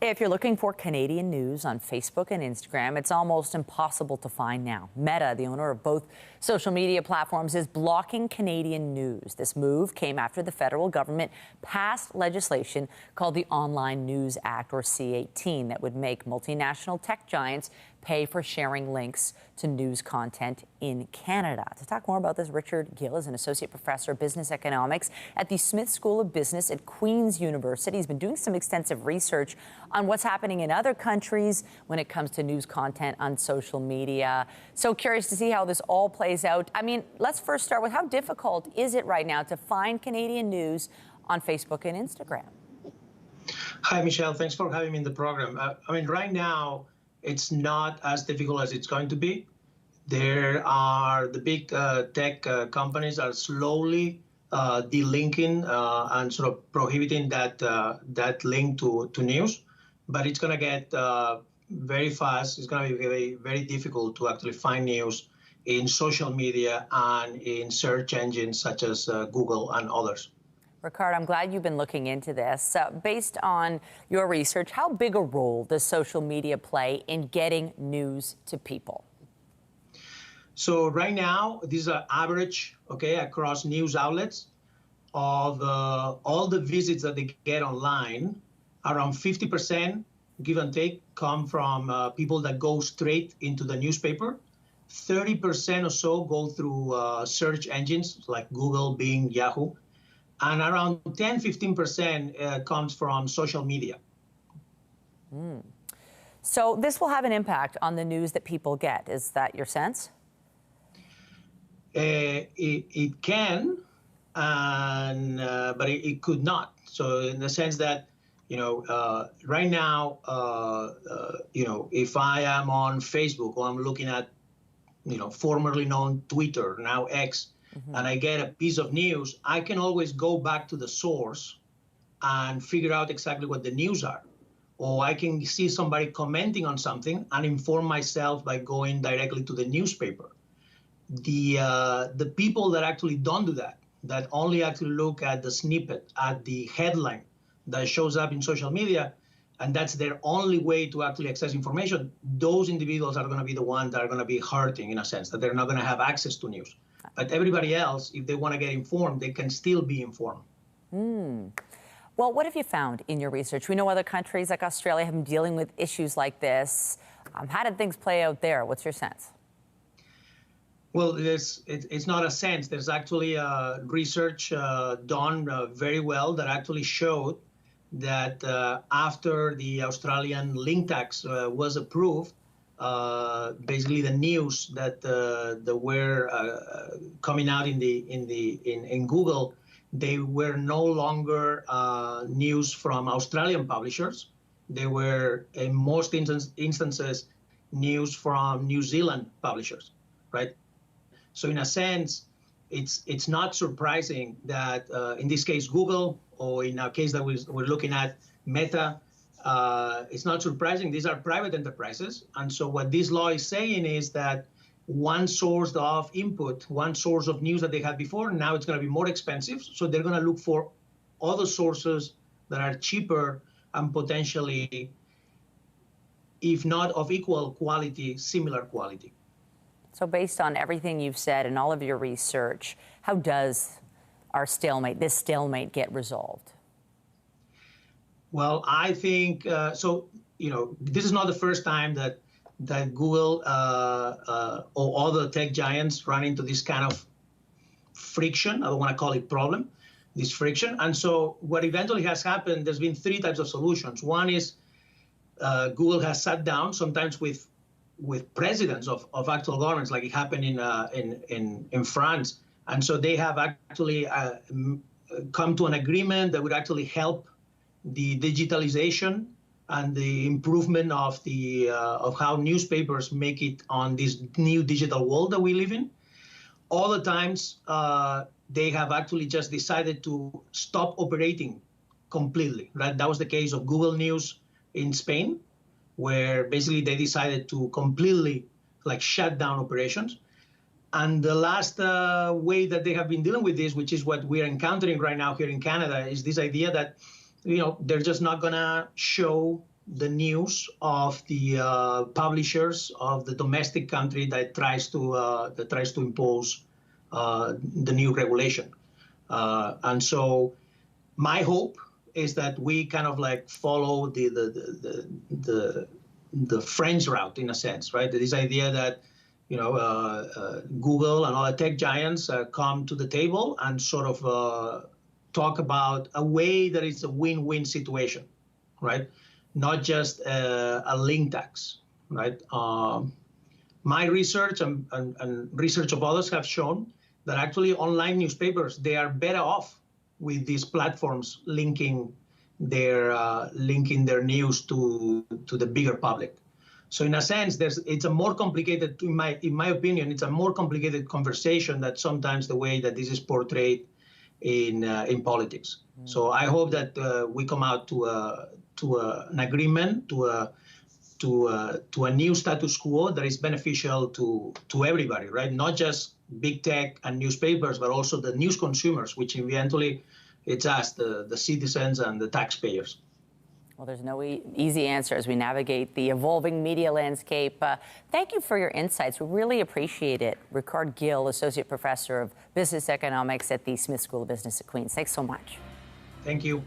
If you're looking for Canadian news on Facebook and Instagram, it's almost impossible to find now. Meta, the owner of both social media platforms, is blocking Canadian news. This move came after the federal government passed legislation called the Online News Act, or C-18, that would make multinational tech giants pay for sharing links to news content in Canada. To talk more about this, Richard Gill is an associate professor of business economics at the Smith School of Business at Queen's University. He's been doing some extensive research on what's happening in other countries when it comes to news content on social media. So curious to see how this all plays out. I mean, let's first start with how difficult is it right now to find Canadian news on Facebook and Instagram? Hi, Michelle. Thanks for having me in the program. I mean, right now, it's not as difficult as it's going to be. There are the big tech companies are slowly delinking and sort of prohibiting that link to news, but it's going to get very fast. It's going to be very, very difficult to actually find news in social media and in search engines such as Google and others. Ricard, I'm glad you've been looking into this. Based on your research, how big a role does social media play in getting news to people? So right now, these are average, across news outlets of all the visits that they get online. Around 50%, give and take, come from people that go straight into the newspaper. 30% or so go through search engines like Google, Bing, Yahoo. And around 10-15% comes from social media. So this will have an impact on the news that people get. Is that your sense? It can, but it could not. So in the sense that, right now, if I am on Facebook or I'm looking at, formerly known Twitter, now X, and I get a piece of news, I can always go back to the source and figure out exactly what the news are. Or I can see somebody commenting on something and inform myself by going directly to the newspaper. The people that actually don't do that, that only actually look at the snippet, at the headline that shows up in social media, and that's their only way to actually access information, those individuals are going to be the ones that are going to be hurting, in a sense, that they're not going to have access to news. But everybody else, if they want to get informed, they can still be informed. Well, what have you found in your research? We know other countries like Australia have been dealing with issues like this. How did things play out there? What's your sense? Well, it's not a sense. There's actually research done very well that actually showed that after the Australian link tax was approved, basically the news that were coming out in Google, they were no longer news from Australian publishers. They were, in most instances, news from New Zealand publishers, right? So in a sense, it's not surprising that in this case Google, or in our case that we're looking at Meta, it's not surprising. These are private enterprises. And so what this law is saying is that one source of input, one source of news that they had before, now it's going to be more expensive. So they're going to look for other sources that are cheaper and potentially, if not of equal quality, similar quality. So based on everything you've said and all of your research, how does this stalemate get resolved? Well, I think this is not the first time that Google or other tech giants run into this kind of friction. I don't want to call it problem, this friction. And so what eventually has happened, there's been three types of solutions. One is Google has sat down, sometimes with presidents of actual governments, like it happened in France. And so they have actually come to an agreement that would actually help the digitalization and the improvement of how newspapers make it on this new digital world that we live in. Other times, they have actually just decided to stop operating completely, right? That was the case of Google News in Spain, where basically they decided to completely shut down operations. And the last way that they have been dealing with this, which is what we're encountering right now here in Canada, is this idea that, they're just not going to show the news of the publishers of the domestic country that tries to impose the new regulation. And so my hope is that we kind of like follow the French route in a sense, right? This idea that Google and all the tech giants come to the table and sort of talk about a way that it's a win-win situation, right? Not just a link tax, right? My research and research of others have shown that actually online newspapers, they are better off with these platforms linking their news to the bigger public. So in a sense, it's a more complicated, in my opinion, it's a more complicated conversation than sometimes the way that this is portrayed in politics. So I hope that we come out to an agreement, to a new status quo that is beneficial to everybody, right? Not just big tech and newspapers, but also the news consumers, which eventually it's us, the citizens and the taxpayers. Well, there's no easy answer as we navigate the evolving media landscape. Thank you for your insights. We really appreciate it. Ricard Gill, Associate Professor of Business Economics at the Smith School of Business at Queens. Thanks so much. Thank you.